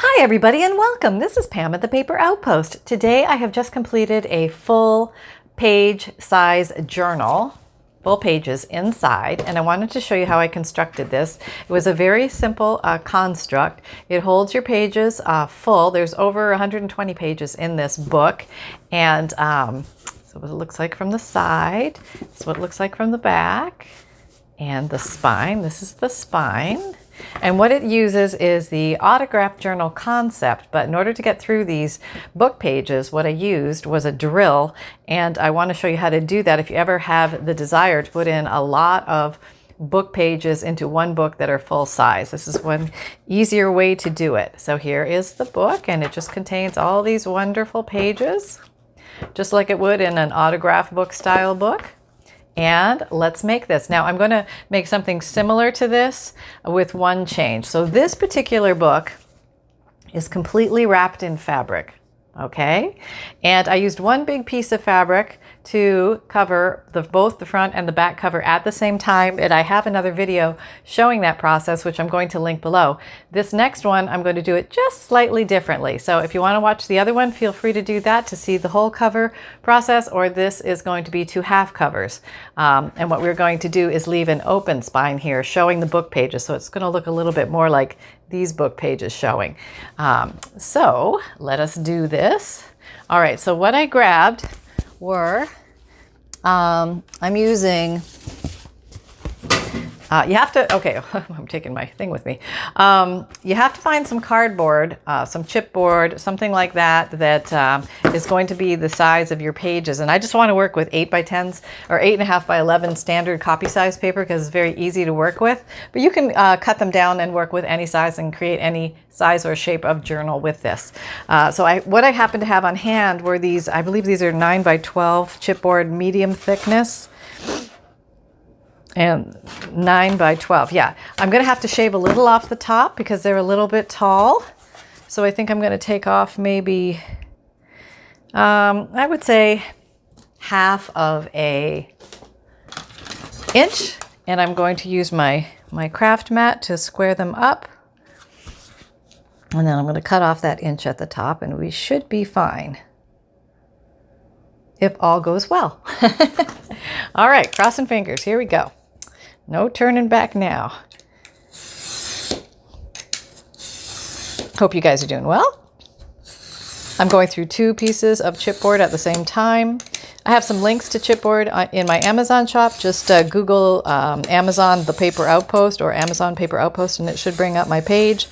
Hi everybody and welcome. This is Pam at the Paper Outpost. Today I have just completed a full page size journal, full pages inside, and I wanted to show you how I constructed this. It was a very simple construct. It holds your pages full. There's over 120 pages in this book, and so what it looks like from the side. This is what it looks like from the back, and the spine. This is the spine. And what it uses is the autograph journal concept, but in order to get through these book pages, what I used was a drill, and I want to show you how to do that if you ever have the desire to put in a lot of book pages into one book that are full size. This is one easier way to do it. So here is the book, and it just contains all these wonderful pages, just like it would in an autograph book style book. And let's make this. Now I'm going to make something similar to this with one change. So this particular book is completely wrapped in fabric, okay? And I used one big piece of fabric to cover both the front and the back cover at the same time. And I have another video showing that process, which I'm going to link below. This next one, I'm going to do it just slightly differently. So if you want to watch the other one, feel free to do that to see the whole cover process, or this is going to be 2 half covers. And what we're going to do is leave an open spine here showing the book pages. So it's going to look a little bit more like these book pages showing. So let us do this. All right, so what I grabbed were, I'm using, you have to, okay, I'm taking my thing with me. You have to find some cardboard, some chipboard, something like that, that is going to be the size of your pages. And I just want to work with 8 by 10s or 8.5 by 11 standard copy size paper because it's very easy to work with. But you can cut them down and work with any size and create any size or shape of journal with this. So what I happen to have on hand were these, I believe these are 9 by 12 chipboard, medium thickness. And 9 by 12, yeah. I'm going to have to shave a little off the top because they're a little bit tall. So I think I'm going to take off maybe, I would say half of an inch. And I'm going to use my craft mat to square them up. And then I'm going to cut off that inch at the top, and we should be fine if all goes well. All right, crossing fingers, here we go. No turning back now. Hope you guys are doing well. I'm going through 2 pieces of chipboard at the same time. I have some links to chipboard in my Amazon shop. Just Google Amazon The Paper Outpost or Amazon Paper Outpost, and it should bring up my page.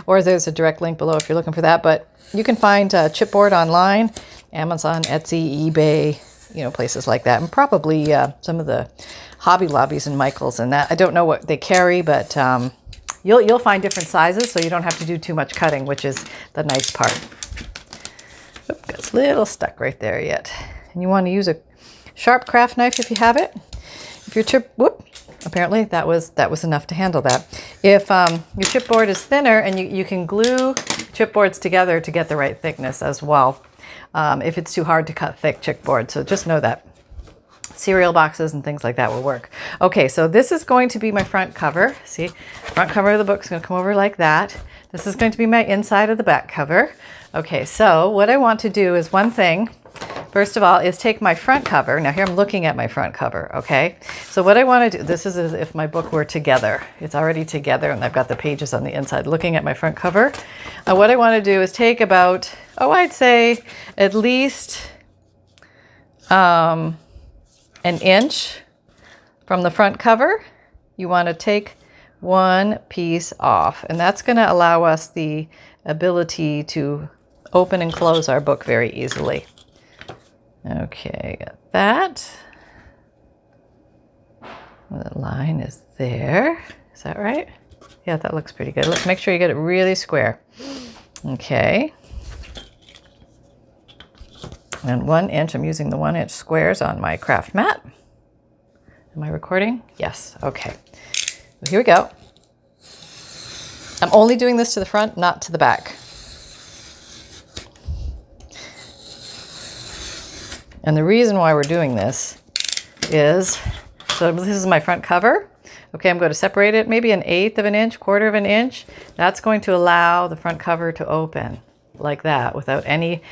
Or there's a direct link below if you're looking for that. But you can find chipboard online, Amazon, Etsy, eBay, places like that. And probably some of the Hobby Lobbies and Michaels and that. I don't know what they carry, but you'll find different sizes, so you don't have to do too much cutting, which is the nice part. Oop, got a little stuck right there yet. And you want to use a sharp craft knife if you have it. If your apparently that was enough to handle that. If your chipboard is thinner, and you can glue chipboards together to get the right thickness as well. If it's too hard to cut thick chipboard, so just know that. Cereal boxes and things like that will work. Okay, so this is going to be my front cover. See, front cover of the book is going to come over like that. This is going to be my inside of the back cover. Okay, so what I want to do is one thing. First of all, is take my front cover. Now here I'm looking at my front cover, okay? So what I want to do, this is as if my book were together. It's already together, and I've got the pages on the inside looking at my front cover. What I want to do is take about, I'd say at least an inch from the front cover. You want to take one piece off, and that's going to allow us the ability to open and close our book very easily. Okay, got that. The line is there. Is that right? Yeah, that looks pretty good. Let's make sure you get it really square. Okay. And 1 inch, I'm using the 1 inch squares on my craft mat. Am I recording? Yes, okay. Well, here we go. I'm only doing this to the front, not to the back. And the reason why we're doing this is, so this is my front cover. Okay, I'm going to separate it maybe 1/8 of an inch, 1/4 of an inch. That's going to allow the front cover to open like that without any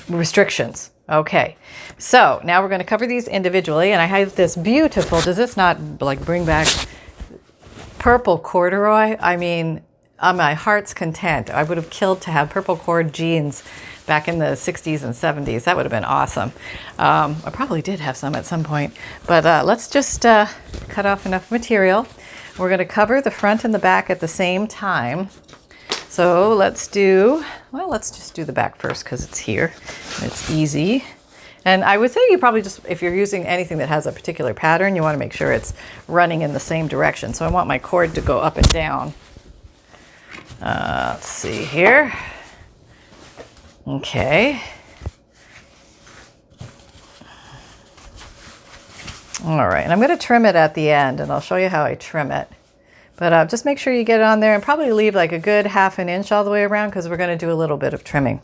restrictions. Okay, so now we're going to cover these individually, and I have this beautiful, does this not like bring back purple corduroy? I mean, on my heart's content. I would have killed to have purple cord jeans back in the 60s and 70s. That would have been awesome. I probably did have some at some point, but let's just cut off enough material. We're going to cover the front and the back at the same time. So let's just do the back first because it's here. It's easy. And I would say you probably just, if you're using anything that has a particular pattern, you want to make sure it's running in the same direction. So I want my cord to go up and down. Let's see here. Okay. All right, and I'm going to trim it at the end, and I'll show you how I trim it. But just make sure you get it on there and probably leave like a good 1/2 inch all the way around because we're going to do a little bit of trimming.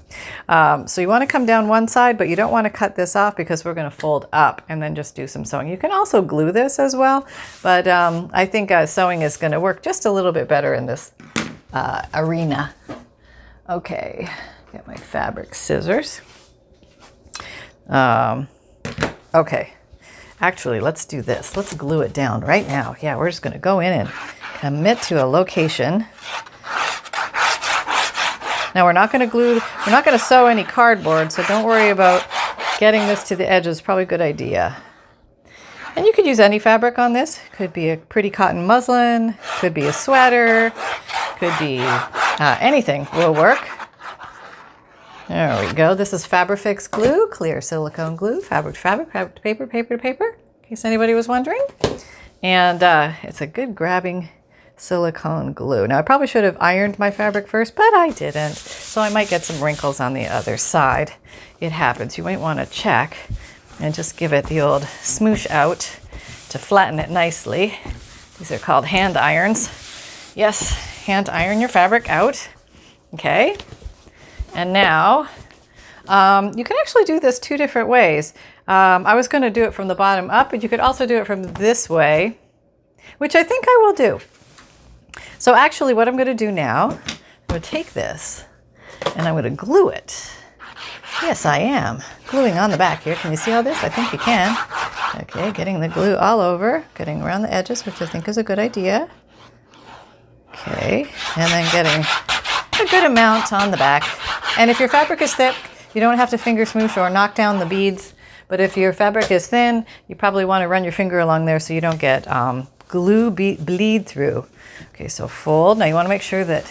So you want to come down one side, but you don't want to cut this off because we're going to fold up and then just do some sewing. You can also glue this as well, but I think sewing is going to work just a little bit better in this arena. Okay, get my fabric scissors. Okay, actually, let's do this. Let's glue it down right now. Yeah, we're just going to go in and commit to a location. Now we're not going to sew any cardboard, so don't worry about getting this to the edges. Probably a good idea. And you could use any fabric on this. Could be a pretty cotton muslin, could be a sweater, could be anything will work. There we go. This is Fabrifix glue, clear silicone glue, fabric to fabric, fabric to paper, paper to paper, in case anybody was wondering. And it's a good grabbing silicone glue. Now I probably should have ironed my fabric first, but I didn't. So I might get some wrinkles on the other side. It happens. You might want to check and just give it the old smoosh out to flatten it nicely. These are called hand irons. Yes, hand iron your fabric out. Okay. And now you can actually do this 2 different ways. I was going to do it from the bottom up, but you could also do it from this way, which I think I will do. So actually what I'm going to do now, I'm going to take this and I'm going to glue it. Yes, I am gluing on the back here. Can you see all this? I think you can. Okay, getting the glue all over, getting around the edges, which I think is a good idea. Okay, and then getting a good amount on the back. And if your fabric is thick, you don't have to finger smoosh or knock down the beads. But if your fabric is thin, you probably want to run your finger along there so you don't get glue bleed through. Okay, so fold. Now you want to make sure that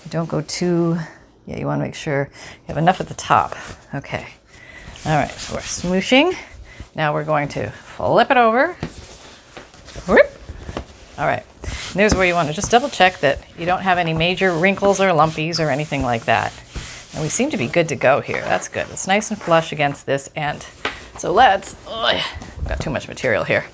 you don't go too, you want to make sure you have enough at the top. Okay. All right, so we're smooshing. Now we're going to flip it over. Whoop. All right. And there's where you want to just double check that you don't have any major wrinkles or lumpies or anything like that. And we seem to be good to go here. That's good. It's nice and flush against this end. So let's, got too much material here.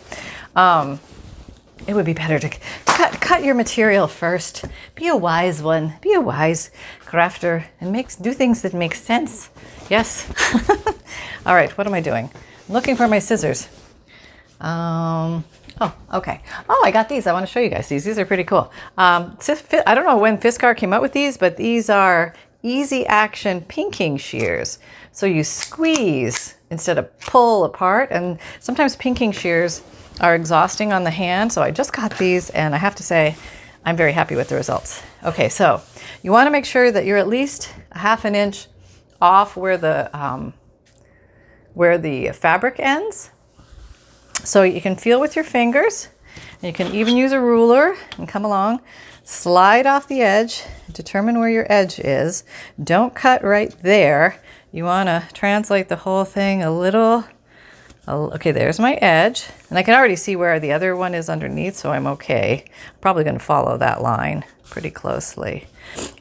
It would be better to cut your material first. Be a wise one. Be a wise crafter and do things that make sense. Yes. All right, what am I doing? I'm looking for my scissors. Oh, okay. Oh, I got these. I want to show you guys these. These are pretty cool. I don't know when Fiskar came out with these, but these are easy action pinking shears. So you squeeze instead of pull apart. And sometimes pinking shears are exhausting on the hand. So I just got these and I have to say, I'm very happy with the results. Okay, so you want to make sure that you're at least 1/2 inch off where the fabric ends. So you can feel with your fingers. And you can even use a ruler and come along, slide off the edge, determine where your edge is. Don't cut right there. You want to translate the whole thing a little. Okay, there's my edge. And I can already see where the other one is underneath, so I'm okay. I'm probably going to follow that line pretty closely.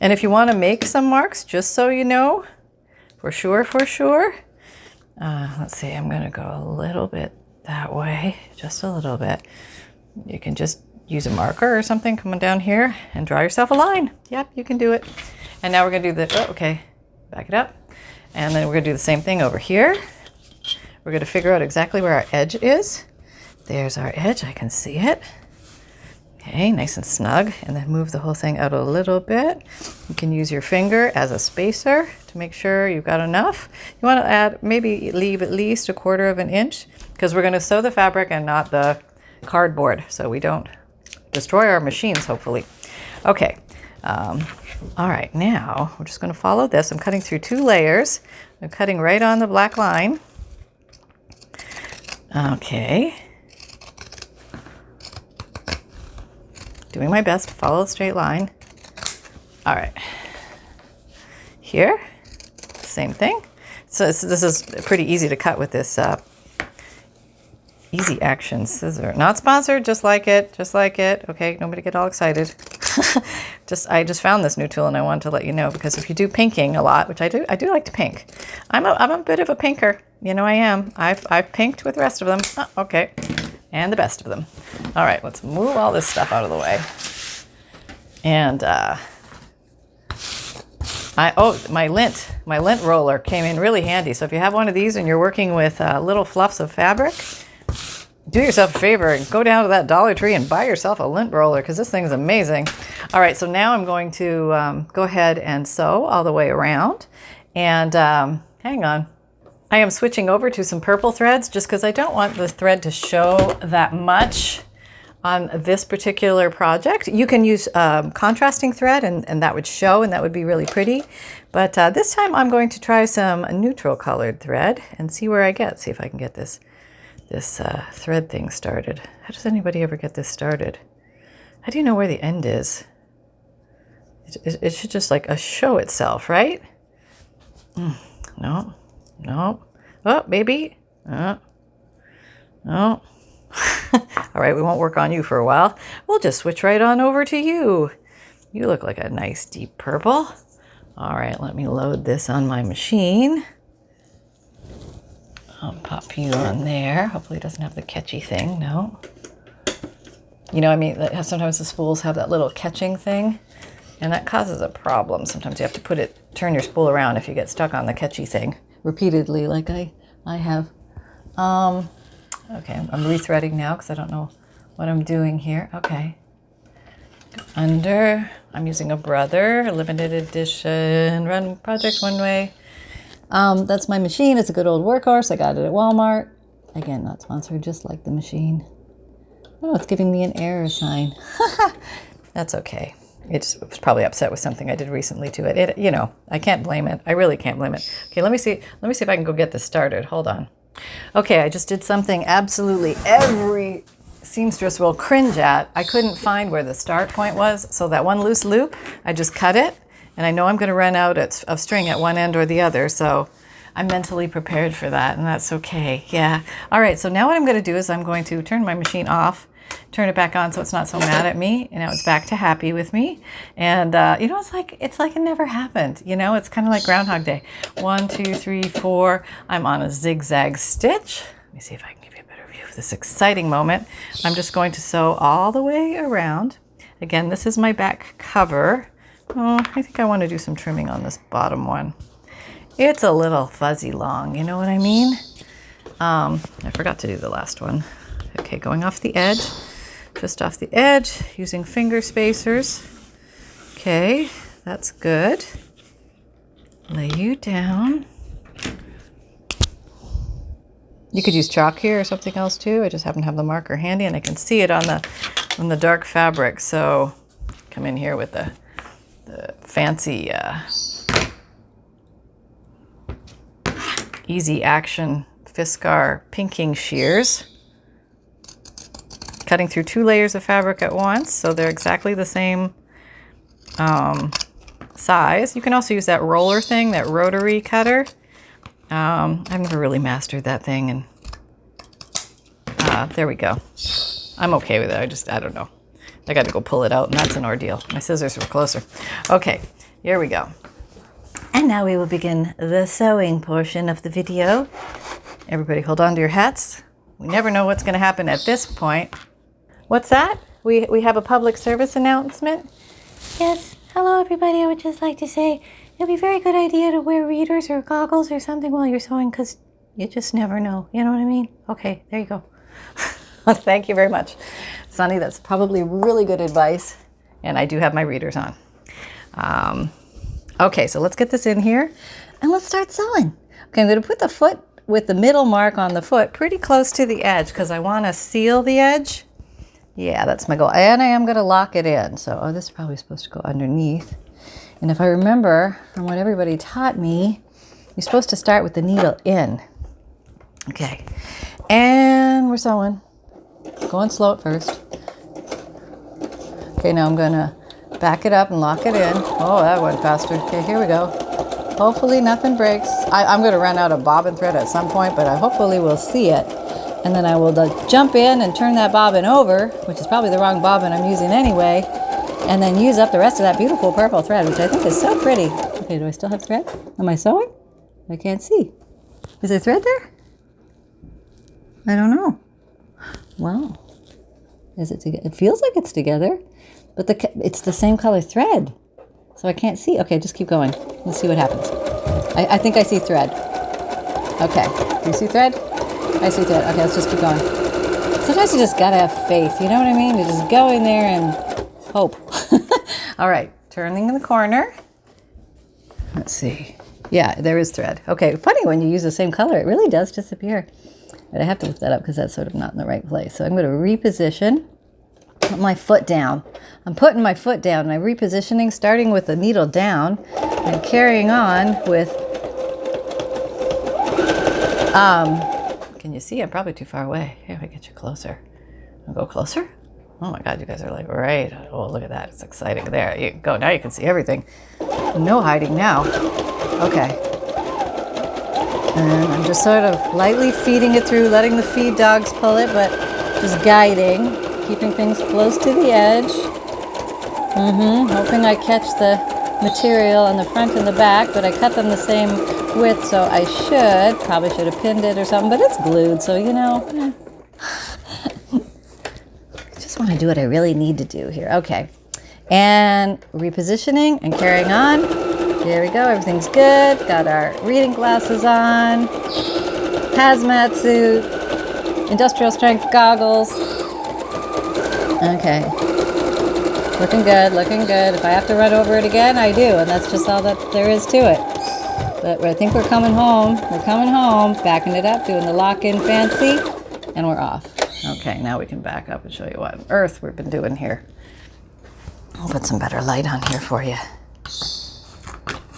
And if you want to make some marks, just so you know, for sure, let's see, I'm going to go a little bit that way, just a little bit. You can just use a marker or something coming down here and draw yourself a line. Yep, you can do it. And now we're going to do back it up. And then we're going to do the same thing over here. We're going to figure out exactly where our edge is. There's our edge, I can see it. Okay, nice and snug, and then move the whole thing out a little bit. You can use your finger as a spacer to make sure you've got enough. You want to add, maybe leave at least 1/4 of an inch, because we're going to sew the fabric and not the cardboard, so we don't destroy our machines, hopefully. Okay, all right, now we're just going to follow this. I'm cutting through 2 layers. I'm cutting right on the black line. Okay. Doing my best to follow a straight line. All right. Here, same thing. So this is pretty easy to cut with this Easy Action scissor. Not sponsored, just like it, just like it. Okay, nobody get all excited. I just found this new tool and I wanted to let you know, because if you do pinking a lot, which I do like to pink. I'm a bit of a pinker. You know I am. I've pinked with the rest of them. Oh, okay. And the best of them. All right, let's move all this stuff out of the way. And my lint roller came in really handy. So if you have one of these and you're working with little fluffs of fabric, do yourself a favor and go down to that Dollar Tree and buy yourself a lint roller, because this thing's amazing. All right, so now I'm going to go ahead and sew all the way around. And hang on. I am switching over to some purple threads just because I don't want the thread to show that much on this particular project. You can use contrasting thread and that would show, and that would be really pretty. But this time I'm going to try some neutral colored thread and see where I get. See if I can get this thread thing started. How does anybody ever get this started? How do you know where the end is? It should just like show itself, right? No. No. Oh, baby. No. All right, we won't work on you for a while. We'll just switch right on over to you. You look like a nice deep purple. All right, let me load this on my machine. I'll pop you on there. Hopefully it doesn't have the catchy thing. No. You know, I mean, sometimes the spools have that little catching thing, and that causes a problem. Sometimes you have to turn your spool around if you get stuck on the catchy thing repeatedly, like I have. Okay, I'm rethreading now because I don't know what I'm doing here. Okay. Under, I'm using a Brother limited edition run project one way. That's my machine. It's a good old workhorse. I got it at Walmart. Again, not sponsored, just like the machine. Oh, it's giving me an error sign. That's okay. It was probably upset with something I did recently to it. You know, I can't blame it. I really can't blame it. Okay, let me see if I can go get this started. Hold on. Okay, I just did something absolutely every seamstress will cringe at. I couldn't find where the start point was, so that one loose loop, I just cut it, and I know I'm going to run out of string at one end or the other, so I'm mentally prepared for that, and that's okay. Yeah. All right, so now what I'm going to do is I'm going to turn my machine off, turn it back on so it's not so mad at me, and now it's back to happy with me. And you know, it's like it never happened. You know, it's kind of like Groundhog Day. 1, 2, 3, 4. I'm on a zigzag stitch. Let me see if I can give you a better view of this exciting moment. I'm just going to sew all the way around. Again, this is my back cover. Oh, I think I want to do some trimming on this bottom one. It's a little fuzzy long, you know what I mean? I forgot to do the last one. Okay, going off the edge, just off the edge, using finger spacers. Okay, that's good. Lay you down. You could use chalk here or something else too. I just happen to have the marker handy and I can see it on the dark fabric. So come in here with the fancy Easy Action Fiskar pinking shears. Cutting through 2 layers of fabric at once, so they're exactly the same size. You can also use that roller thing, that rotary cutter. I've never really mastered that thing, and there we go. I'm okay with it. I don't know. I got to go pull it out, and that's an ordeal. My scissors were closer. Okay, here we go. And now we will begin the sewing portion of the video. Everybody hold on to your hats. We never know what's going to happen at this point. What's that? We have a public service announcement? Yes. Hello, everybody. I would just like to say it'd be a very good idea to wear readers or goggles or something while you're sewing, because you just never know. You know what I mean? Okay, there you go. Thank you very much, Sunny. That's probably really good advice. And I do have my readers on. Okay, so let's get this in here and let's start sewing. Okay, I'm going to put the foot with the middle mark on the foot pretty close to the edge because I want to seal the edge. Yeah, that's my goal. And I am going to lock it in. So, oh, this is probably supposed to go underneath. And if I remember from what everybody taught me, you're supposed to start with the needle in. Okay, and we're sewing. Going slow at first. Okay, now I'm going to back it up and lock it in. Oh, that went faster. Okay, here we go. Hopefully nothing breaks. I'm going to run out of bobbin thread at some point, but I hopefully will see it. And then I will jump in and turn that bobbin over, which is probably the wrong bobbin I'm using anyway, and then use up the rest of that beautiful purple thread, which I think is so pretty. Okay, do I still have thread? Am I sewing? I can't see. Is there thread there? I don't know. Wow. Is it together? It feels like it's together, but it's the same color thread. So I can't see. Okay, just keep going. Let's see what happens. I think I see thread. Okay. Do you see thread? I see thread. Okay, let's just keep going. Sometimes you just gotta have faith. You know what I mean? You just go in there and hope. All right. Turning in the corner. Let's see. Yeah, there is thread. Okay. Funny when you use the same color, it really does disappear. But I have to lift that up because that's sort of not in the right place. So I'm going to reposition. Put my foot down. I'm putting my foot down and I'm repositioning, starting with the needle down and carrying on with, can you see? I'm probably too far away. Here, I get you closer. I'll go closer. Oh my God, you guys are like, right. Oh, look at that. It's exciting. There you go. Now you can see everything. No hiding now. Okay. And I'm just sort of lightly feeding it through, letting the feed dogs pull it, but just guiding, keeping things close to the edge. Hoping I catch the material on the front and the back, but I cut them the same width, so I probably should have pinned it or something, but it's glued, so you know. I just want to do what I really need to do here. Okay. And repositioning and carrying on. There we go, everything's good. Got our reading glasses on, hazmat suit, industrial strength goggles. Okay, looking good, looking good. If I have to run over it again, I do, and that's just all that there is to it. But I think we're coming home. We're coming home, backing it up, doing the lock-in fancy, and we're off. Okay, now we can back up and show you what on earth we've been doing here. I'll put some better light on here for you.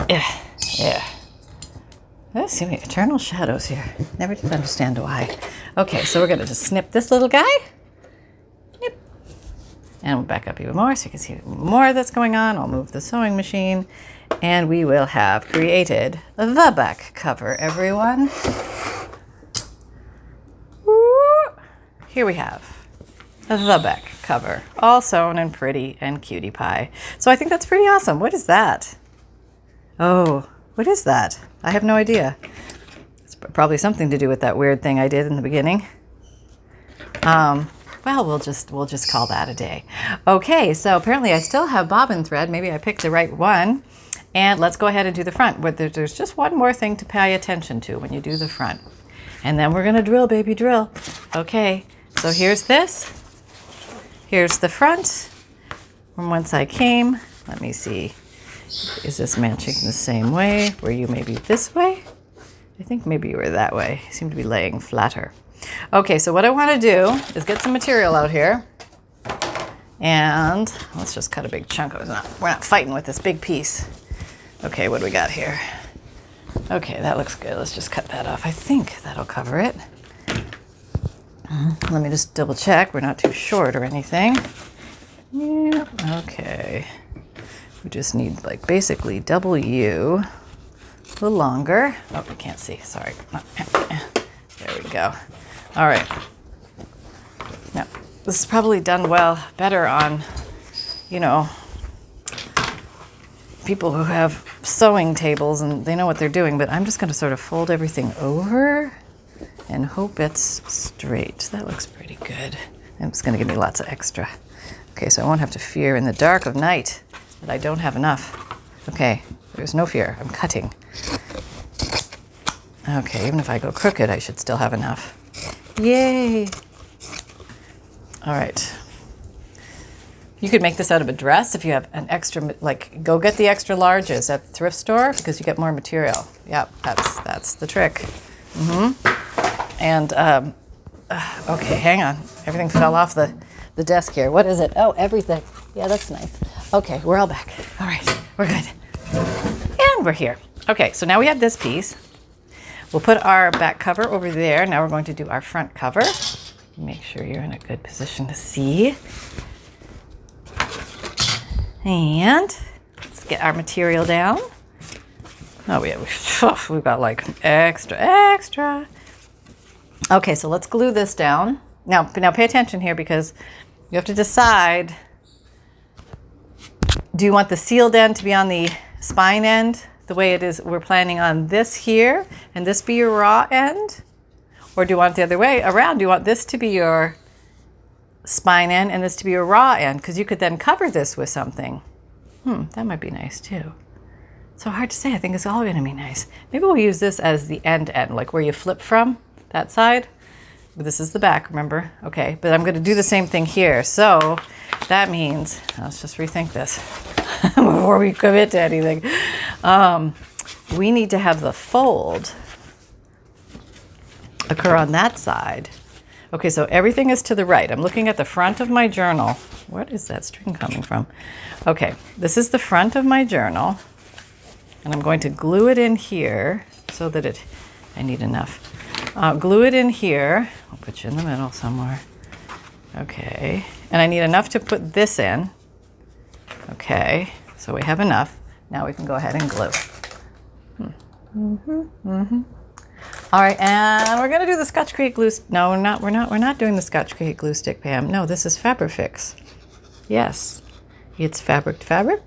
Yeah. There's so many eternal shadows here. Never did understand why. Okay, so we're going to just snip this little guy. Snip. And we'll back up even more so you can see more that's going on. I'll move the sewing machine. And we will have created the back cover, everyone. Here we have the back cover, all sewn and pretty and cutie pie. So I think that's pretty awesome. What is that? Oh, what is that? I have no idea. It's probably something to do with that weird thing I did in the beginning. Well, we'll just call that a day. Okay, so apparently I still have bobbin thread. Maybe I picked the right one. And let's go ahead and do the front. There's just one more thing to pay attention to when you do the front. And then we're gonna drill, baby, drill. Okay, so here's this. Here's the front from whence I came. Let me see. Is this matching the same way? Were you maybe this way? I think maybe you were that way. You seem to be laying flatter. Okay, so what I want to do is get some material out here. And let's just cut a big chunk of it. We're not fighting with this big piece. Okay, what do we got here? Okay, that looks good. Let's just cut that off. I think that'll cover it. Let me just double check. We're not too short or anything. Yeah, okay. We just need like basically double U, a little longer. Oh, we can't see, sorry. There we go. All right. Now, this is probably done better on, you know, people who have sewing tables and they know what they're doing, but I'm just gonna sort of fold everything over and hope it's straight. That looks pretty good. And it's gonna give me lots of extra. Okay, so I won't have to fear in the dark of night that I don't have enough. Okay, there's no fear, I'm cutting. Okay, even if I go crooked, I should still have enough. Yay! All right. You could make this out of a dress if you have an extra, like go get the extra larges at the thrift store because you get more material. Yep, that's the trick. And, okay, hang on. Everything fell off the desk here. What is it? Oh, everything. Yeah, that's nice. Okay, we're all back. All right, we're good. And we're here. Okay, so now we have this piece. We'll put our back cover over there. Now we're going to do our front cover. Make sure you're in a good position to see. And let's get our material down. Oh, we've got like extra. Okay, so let's glue this down. Now pay attention here because you have to decide, do you want the sealed end to be on the spine end the way it is we're planning on this here and this be your raw end? Or do you want it the other way around? Do you want this to be your spine end and this to be your raw end? Because you could then cover this with something. That might be nice too. So hard to say. I think it's all going to be nice. Maybe we'll use this as the end, like where you flip from that side. But this is the back, remember? Okay, but I'm going to do the same thing here. So that means, let's just rethink this before we commit to anything. We need to have the fold occur on that side. Okay, so everything is to the right. I'm looking at the front of my journal. What is that string coming from? Okay, this is the front of my journal. And I'm going to glue it in here so that I need enough. Glue it in here. I'll put you in the middle somewhere. Okay, and I need enough to put this in. Okay, so we have enough. Now we can go ahead and glue. All right, and we're gonna do the Scotch Create glue. No, we're not doing the Scotch Create glue stick, Pam. No, this is Fabrifix. Yes, it's fabric to fabric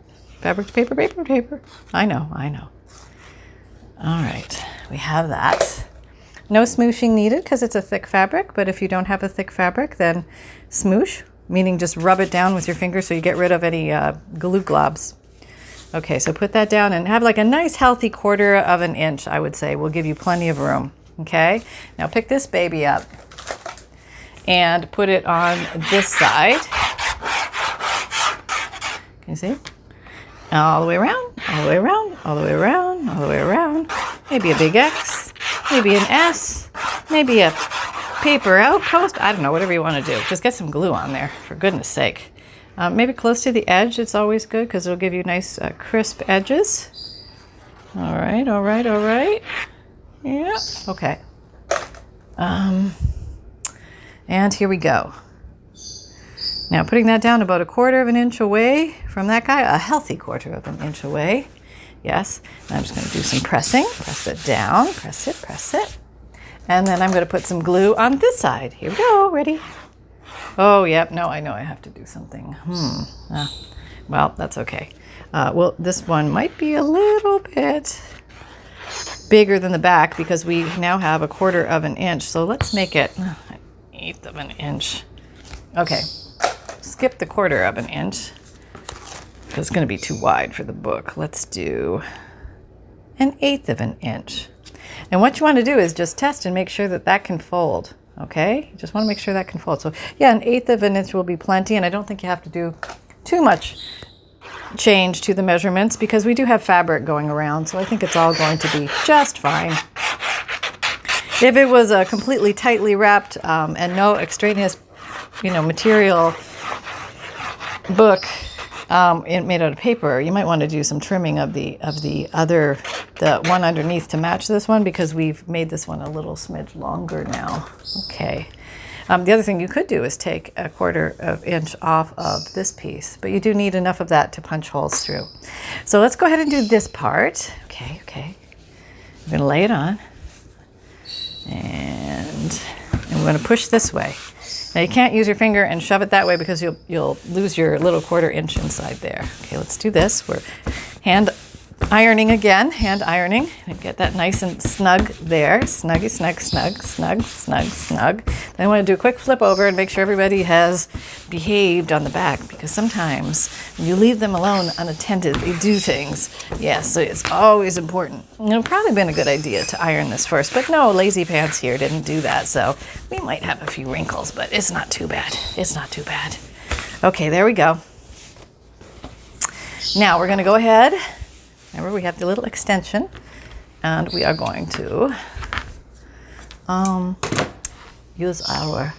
to paper. I know. All right, we have that. No smooshing needed because it's a thick fabric, but if you don't have a thick fabric, then smoosh, meaning just rub it down with your finger so you get rid of any glue globs. Okay, so put that down and have like a nice healthy 1/4 of an inch, I would say, will give you plenty of room. Okay, now pick this baby up and put it on this side. Can you see? All the way around, all the way around, all the way around, all the way around. Maybe a big X, maybe an S, maybe a Paper Outpost. I don't know, whatever you want to do. Just get some glue on there, for goodness sake. Maybe close to the edge, it's always good because it'll give you nice crisp edges. All right. Yeah, okay. And here we go. Now putting that down about a 1/4 of an inch away from that guy, a healthy 1/4 of an inch away. Yes, and I'm just going to do some pressing. Press it down, press it. And then I'm going to put some glue on this side. Here we go, ready? Oh, yep, no, I know I have to do something. Well, that's okay. Well, this one might be a little bit bigger than the back because we now have a 1/4 of an inch. So let's make it 1/8 of an inch. Okay, skip the 1/4 of an inch. It's going to be too wide for the book. Let's do 1/8 of an inch. And what you want to do is just test and make sure that that can fold. Okay, you just want to make sure that can fold. So yeah, 1/8 of an inch will be plenty, and I don't think you have to do too much change to the measurements because we do have fabric going around, so I think it's all going to be just fine. If it was a completely tightly wrapped and no extraneous, material book made out of paper, you might want to do some trimming of the one underneath to match this one because we've made this one a little smidge longer now. Okay. The other thing you could do is take a 1/4 of inch off of this piece, but you do need enough of that to punch holes through. So let's go ahead and do this part. Okay. I'm going to lay it on, and we're going to push this way. Now you can't use your finger and shove it that way because you'll lose your little 1/4 inch inside there. Okay, let's do this. We're hand ironing again, hand ironing, and get that nice and snug there. Snuggy, snug, snug, snug, snug, snug. Then I want to do a quick flip over and make sure everybody has behaved on the back, because sometimes when you leave them alone unattended, they do things. Yes, so it's always important. It would have probably been a good idea to iron this first, but no, Lazy Pants here didn't do that, so we might have a few wrinkles, but it's not too bad. It's not too bad. Okay, there we go. Now we're going to go ahead. Remember, we have the little extension, and we are going to use our,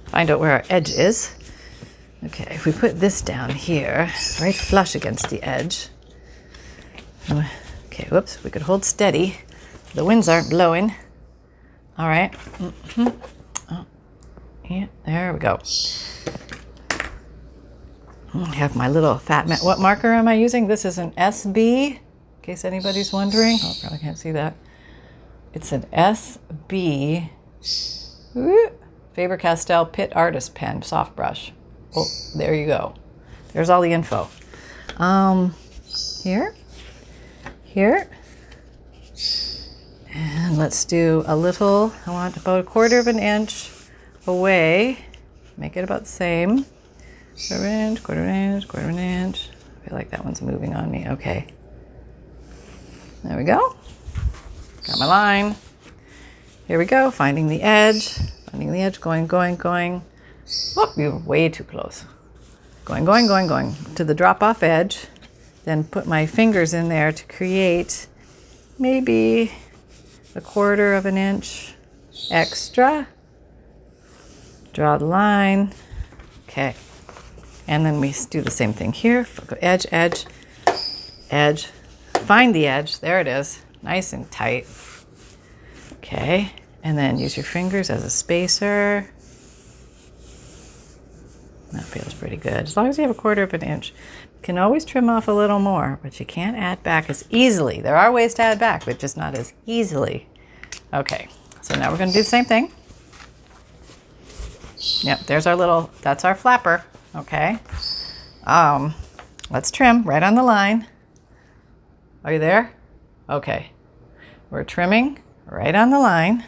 find out where our edge is. Okay, if we put this down here, right flush against the edge. Okay, whoops, we could hold steady. The winds aren't blowing. All right. Oh, yeah, there we go. I have my little fat what marker am I using? This is an SB, in case anybody's wondering. Oh, probably can't see that. It's an SB Faber-Castell Pitt Artist Pen, soft brush. Oh, there you go. There's all the info. Here. And let's do a little, I want about 1/4 of an inch away. Make it about the same. 1/4 inch, 1/4 inch, 1/4 inch. I feel like that one's moving on me. Okay. There we go. Got my line. Here we go. Finding the edge. Finding the edge. Going. Oh, you're way too close. Going to the drop-off edge. Then put my fingers in there to create maybe 1/4 of an inch extra. Draw the line. Okay. And then we do the same thing here. Edge, edge, edge. Find the edge. There it is. Nice and tight. Okay. And then use your fingers as a spacer. That feels pretty good. As long as you have 1/4 of an inch. You can always trim off a little more, but you can't add back as easily. There are ways to add back, but just not as easily. Okay. So now we're going to do the same thing. Yep. There's our little, that's our flapper. Okay, let's trim right on the line. Are you there? Okay, we're trimming right on the line.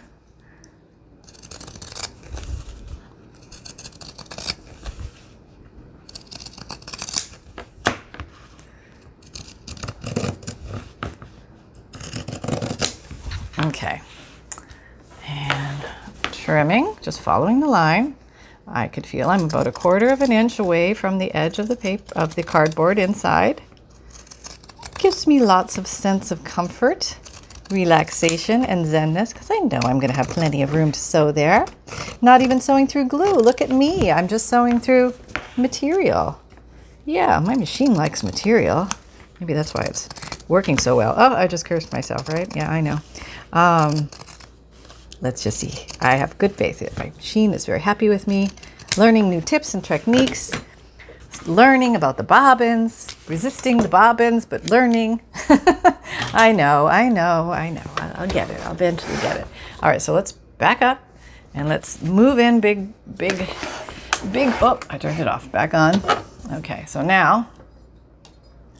Okay, and trimming, just following the line. I could feel I'm about 1/4 of an inch away from the edge of the paper, of the cardboard inside. Gives me lots of sense of comfort, relaxation, and zenness, because I know I'm going to have plenty of room to sew there. Not even sewing through glue. Look at me. I'm just sewing through material. Yeah, my machine likes material. Maybe that's why it's working so well. Oh, I just cursed myself, right? Yeah, I know. Let's just see. I have good faith. My machine is very happy with me. Learning new tips and techniques. Learning about the bobbins. Resisting the bobbins, but learning. I know. I'll get it. I'll eventually get it. All right, so let's back up and let's move in big. Oh, I turned it off. Back on. Okay, so now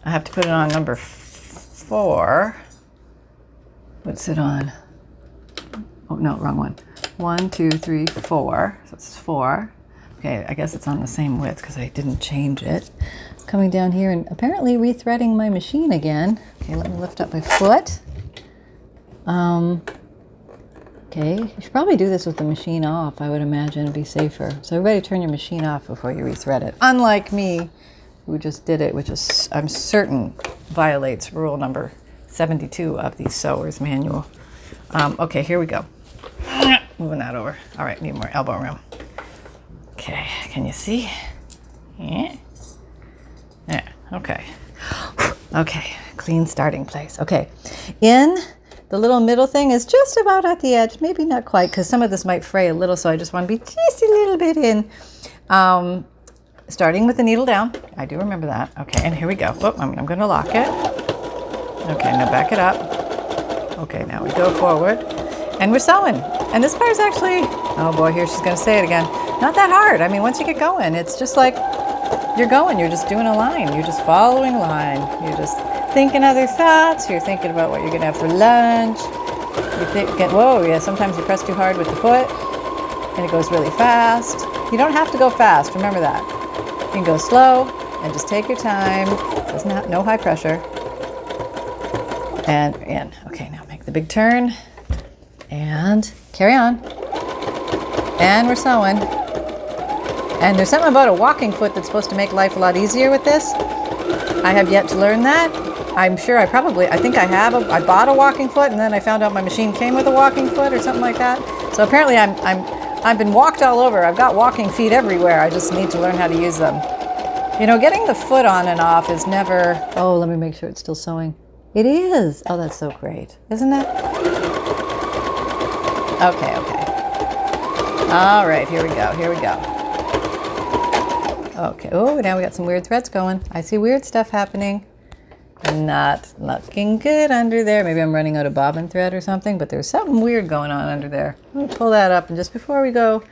I have to put it on number 4. What's it on? Oh, no, wrong one. 1, 2, 3, 4. So it's 4. Okay, I guess it's on the same width because I didn't change it. Coming down here and apparently rethreading my machine again. Okay, let me lift up my foot. Okay, you should probably do this with the machine off, I would imagine. It'd be safer. So everybody turn your machine off before you rethread it. Unlike me, who just did it, which is, I'm certain, violates rule number 72 of the sewer's manual. Okay, here we go. Moving that over. All right, need more elbow room. Okay, can you see? Yeah. Yeah, okay. Okay, clean starting place. Okay, in the little middle thing is just about at the edge. Maybe not quite, because some of this might fray a little, so I just want to be just a little bit in. Starting with the needle down. I do remember that. Okay, and here we go. Oh, I'm going to lock it. Okay, now back it up. Okay, now we go forward. And we're sewing. And this part is actually, oh boy, here she's going to say it again, not that hard. I mean, once you get going, it's just like you're going. You're just doing a line. You're just following a line. You're just thinking other thoughts. You're thinking about what you're going to have for lunch. You're thinking, whoa, yeah, sometimes you press too hard with the foot and it goes really fast. You don't have to go fast. Remember that. You can go slow and just take your time. Doesn't have, no high pressure. And in. Okay, now make the big turn and carry on. And we're sewing. And there's something about a walking foot that's supposed to make life a lot easier with this. I have yet to learn that. I'm sure I think I have. I bought a walking foot and then I found out my machine came with a walking foot or something like that. So apparently I've been walked all over. I've got walking feet everywhere. I just need to learn how to use them. You know, getting the foot on and off is never... Oh, let me make sure it's still sewing. It is. Oh, that's so great. Isn't it? Okay. All right, here we go. Okay, oh, now we got some weird threads going. I see weird stuff happening. Not looking good under there. Maybe I'm running out of bobbin thread or something, but there's something weird going on under there. Let me pull that up, and just before we go,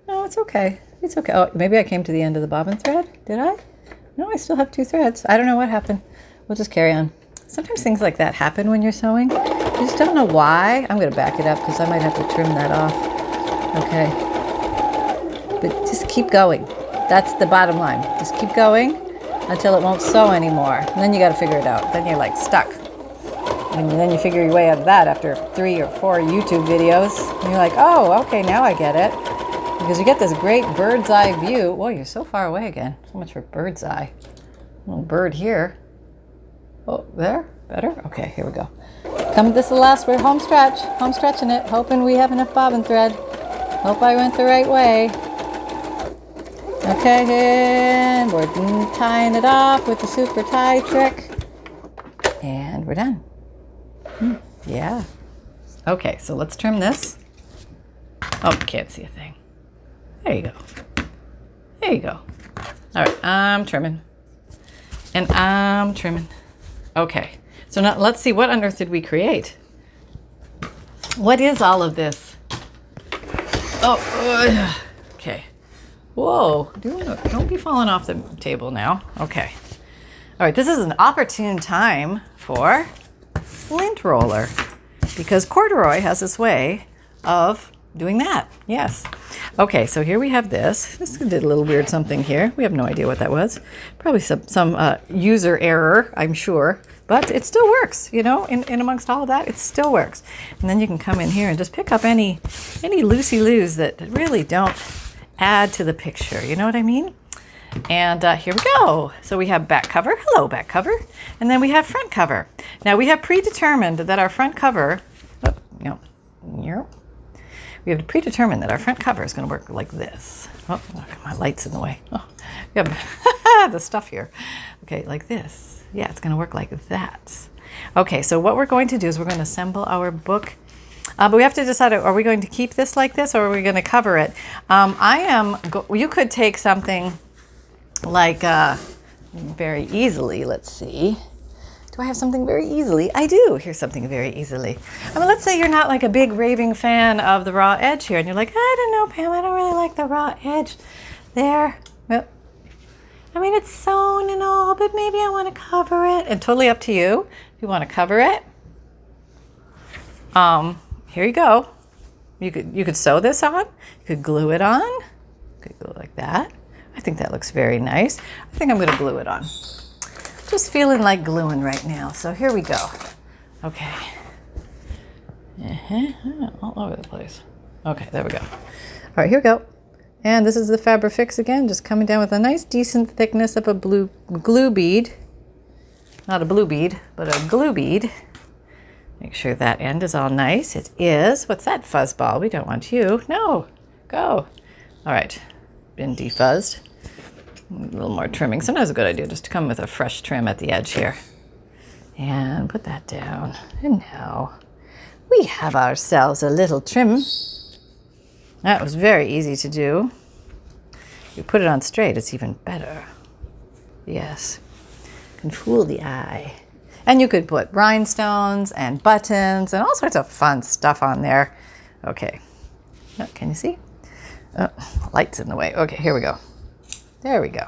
no, it's okay. It's okay. Oh, maybe I came to the end of the bobbin thread. Did I? No, I still have 2 threads. I don't know what happened. We'll just carry on. Sometimes things like that happen when you're sewing. You just don't know why. I'm going to back it up because I might have to trim that off. Okay. But just keep going. That's the bottom line. Just keep going until it won't sew anymore. And then you got to figure it out. Then you're like stuck. And then you figure your way out of that after 3 or 4 YouTube videos. And you're like, oh, okay, now I get it. Because you get this great bird's eye view. Whoa, you're so far away again. So much for bird's eye. Little bird here. Oh, there? Better? Okay, here we go. This is the last. We're home stretching it, hoping we have enough bobbin thread. Hope I went the right way. Okay, and we're tying it off with the super tie trick. And we're done. Yeah. Okay, so let's trim this. Oh, can't see a thing. There you go. There you go. All right, I'm trimming. And I'm trimming. Okay, so now let's see, what on earth did we create? What is all of this? Oh, okay. Whoa, don't be falling off the table now. Okay. All right, this is an opportune time for lint roller because corduroy has this way of doing that. Yes. Okay, so here we have this. This did a little weird something here. We have no idea what that was. Probably some user error, I'm sure. But it still works, you know, in amongst all of that, it still works. And then you can come in here and just pick up any loosey-loos that really don't add to the picture. You know what I mean? And here we go. So we have back cover. Hello, back cover. And then we have front cover. Now we have predetermined that our front cover, we have predetermined that our front cover is going to work like this. Oh, my light's in the way. Oh, we have the stuff here. Okay, like this. Yeah, it's going to work like that. Okay, so what we're going to do is we're going to assemble our book. But we have to decide, are we going to keep this like this or are we going to cover it? You could take something like very easily, let's see. Do I have something very easily? I do. Here's something very easily. I mean, let's say you're not like a big raving fan of the raw edge here and you're like, I don't know, Pam, I don't really like the raw edge there. Well, I mean, it's sewn and all, but maybe I want to cover it. And totally up to you if you want to cover it. Here you go. You could sew this on. You could glue it on. You could glue it like that. I think that looks very nice. I think I'm going to glue it on. Just feeling like gluing right now. So here we go. Okay. All over the place. Okay, there we go. All right, here we go. And this is the Fabrifix again, just coming down with a nice decent thickness of a glue bead. Not a blue bead, but a glue bead. Make sure that end is all nice. It is. What's that fuzzball? We don't want you. No. Go. All right. Been defuzzed. A little more trimming. Sometimes a good idea just to come with a fresh trim at the edge here. And put that down. And now we have ourselves a little trim. That was very easy to do. If you put it on straight, it's even better. Yes. Can fool the eye. And you could put rhinestones and buttons and all sorts of fun stuff on there. Okay. Oh, can you see? Oh, light's in the way. Okay, here we go. There we go.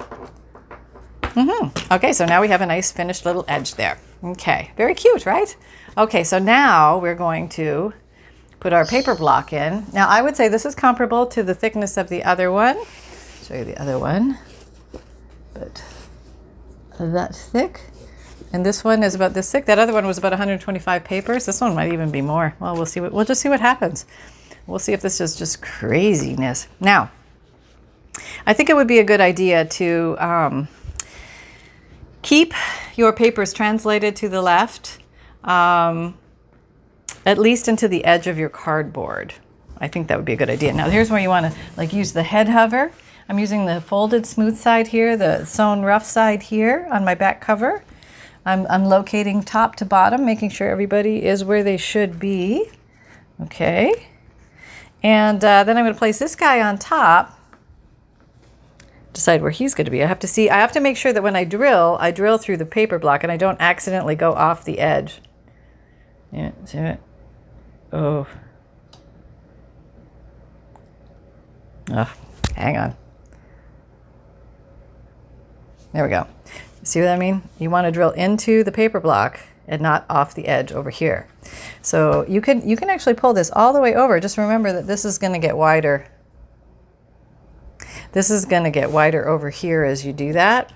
Okay, so now we have a nice finished little edge there. Okay, very cute, right? Okay, so now we're going to put our paper block in. Now I would say this is comparable to the thickness of the other one. Show you the other one, but that thick. And this one is about this thick. That other one was about 125 papers. This one might even be more. Well, we'll see. We'll just see what happens. We'll see if this is just craziness. Now, I think it would be a good idea to keep your papers translated to the left, at least into the edge of your cardboard. I think that would be a good idea. Now, here's where you want to like use the head hover. I'm using the folded smooth side here, the sewn rough side here on my back cover. I'm locating top to bottom, making sure everybody is where they should be. Okay. And then I'm going to place this guy on top. Decide where he's going to be. I have to make sure that when I drill through the paper block and I don't accidentally go off the edge. Yeah, see it? Oh. Oh, hang on. There we go. See what I mean? You want to drill into the paper block and not off the edge over here. So you can actually pull this all the way over. Just remember that this is going to get wider. This is going to get wider over here as you do that.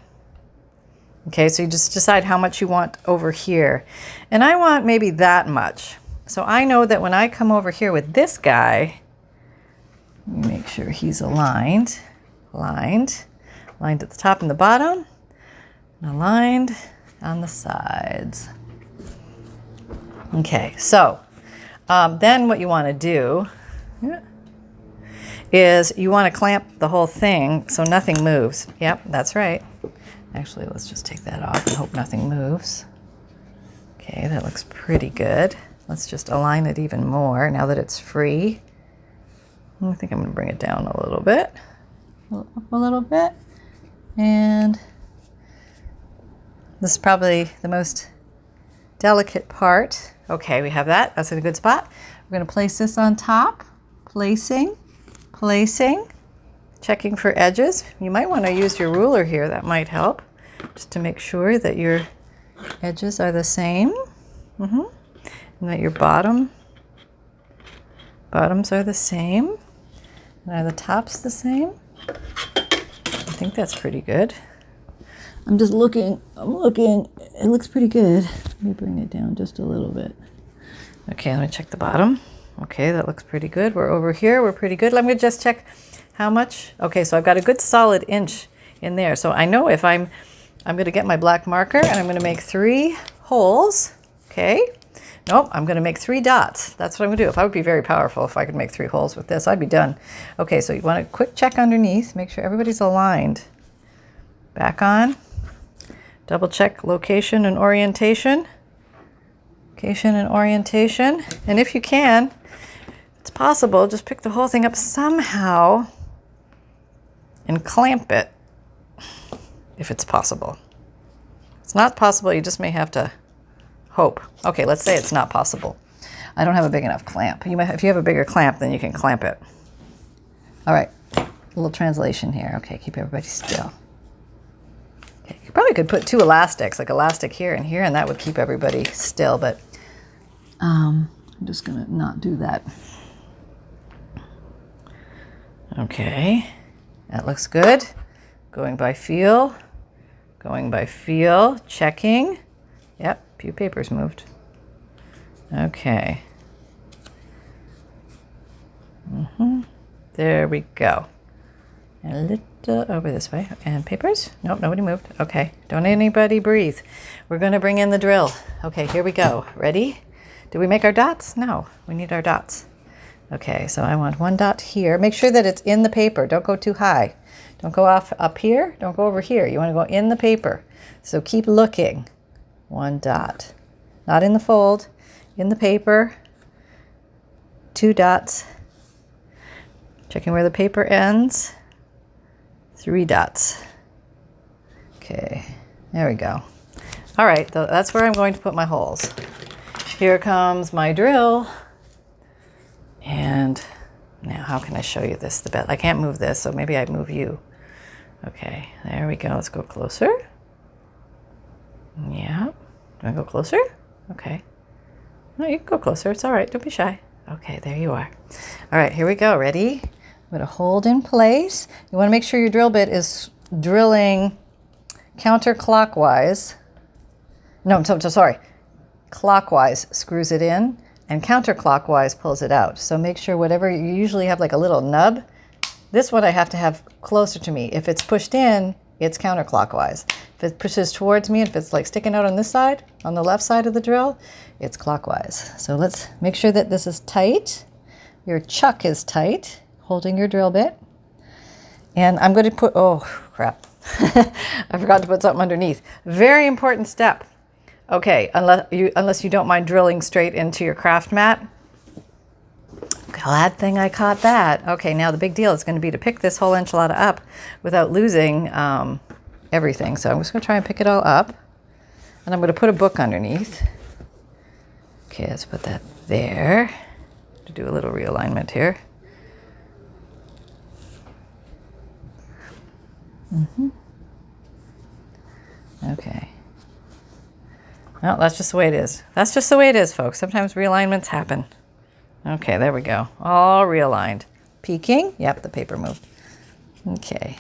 Okay, so you just decide how much you want over here. And I want maybe that much. So I know that when I come over here with this guy, make sure he's aligned at the top and the bottom, and aligned on the sides. Okay, so then what you want to do is you want to clamp the whole thing so nothing moves. Yep, that's right. Actually, let's just take that off and hope nothing moves. Okay, that looks pretty good. Let's just align it even more now that it's free. I think I'm going to bring it down a little bit. Up a little bit. And this is probably the most delicate part. Okay, we have that. That's in a good spot. We're going to place this on top. Placing. Checking for edges. You might want to use your ruler here. That might help. Just to make sure that your edges are the same. And that your bottoms are the same. And are the tops the same? I think that's pretty good. I'm looking. It looks pretty good. Let me bring it down just a little bit. Okay, let me check the bottom. Okay, that looks pretty good. We're over here. We're pretty good. Let me just check how much. Okay, so I've got a good solid inch in there. So I know if I'm going to get my black marker and I'm going to make 3 holes. Okay. Nope, I'm going to make 3 dots. That's what I'm going to do. If I would be very powerful if I could make 3 holes with this, I'd be done. Okay, so you want a quick check underneath. Make sure everybody's aligned. Back on. Double check location and orientation. And if you can, it's possible, just pick the whole thing up somehow and clamp it, if it's possible. If it's not possible, you just may have to hope. Okay, let's say it's not possible. I don't have a big enough clamp. If you have a bigger clamp, then you can clamp it. All right, a little translation here. Okay, keep everybody still. Okay, you probably could put 2 elastics, like elastic here and here, and that would keep everybody still, but I'm just going to not do that. Okay, that looks good. Going by feel, checking. Yep, a few papers moved. Okay. There we go. And a little over this way. And papers? Nope, nobody moved. Okay, don't anybody breathe. We're going to bring in the drill. Okay, here we go. Ready? Did we make our dots? No, we need our dots. Okay, so I want 1 dot here. Make sure that it's in the paper. Don't go too high. Don't go off up here. Don't go over here. You want to go in the paper. So keep looking. 1 dot. Not in the fold. In the paper. 2 dots. Checking where the paper ends. 3 dots. Okay, there we go. All right, that's where I'm going to put my holes. Here comes my drill. And now how can I show you this? I can't move this, so maybe I move you. Okay, there we go. Let's go closer. Do I go closer? Okay. No, you can go closer. It's all right. Don't be shy. Okay, there you are. All right, here we go. Ready? I'm going to hold in place. You want to make sure your drill bit is drilling counterclockwise. No, I'm so sorry. Clockwise screws it in and counterclockwise pulls it out. So make sure whatever, you usually have like a little nub. This one I have to have closer to me. If it's pushed in, it's counterclockwise. If it pushes towards me, if it's like sticking out on this side, on the left side of the drill, it's clockwise. So let's make sure that this is tight. Your chuck is tight, holding your drill bit. And I'm going to put, oh crap, I forgot to put something underneath. Very important step. Okay, unless you don't mind drilling straight into your craft mat. Glad thing I caught that. Okay, now the big deal is going to be to pick this whole enchilada up without losing everything. So I'm just going to try and pick it all up. And I'm going to put a book underneath. Okay, let's put that there. To do a little realignment here. Okay. Well, that's just the way it is. That's just the way it is, folks. Sometimes realignments happen. Okay, there we go. All realigned. Peeking. Yep, the paper moved. Okay.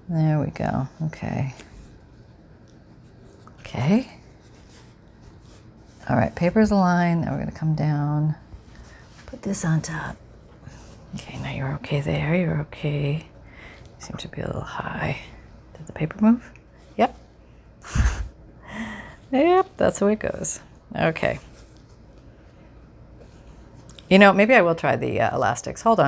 There we go. Okay. Okay. All right, paper's aligned. Now we're going to come down. Put this on top. Okay, now you're okay there. You're okay. You seem to be a little high. Did the paper move? Yep. Yep, that's the way it goes. Okay. You know, maybe I will try the elastics. Hold on.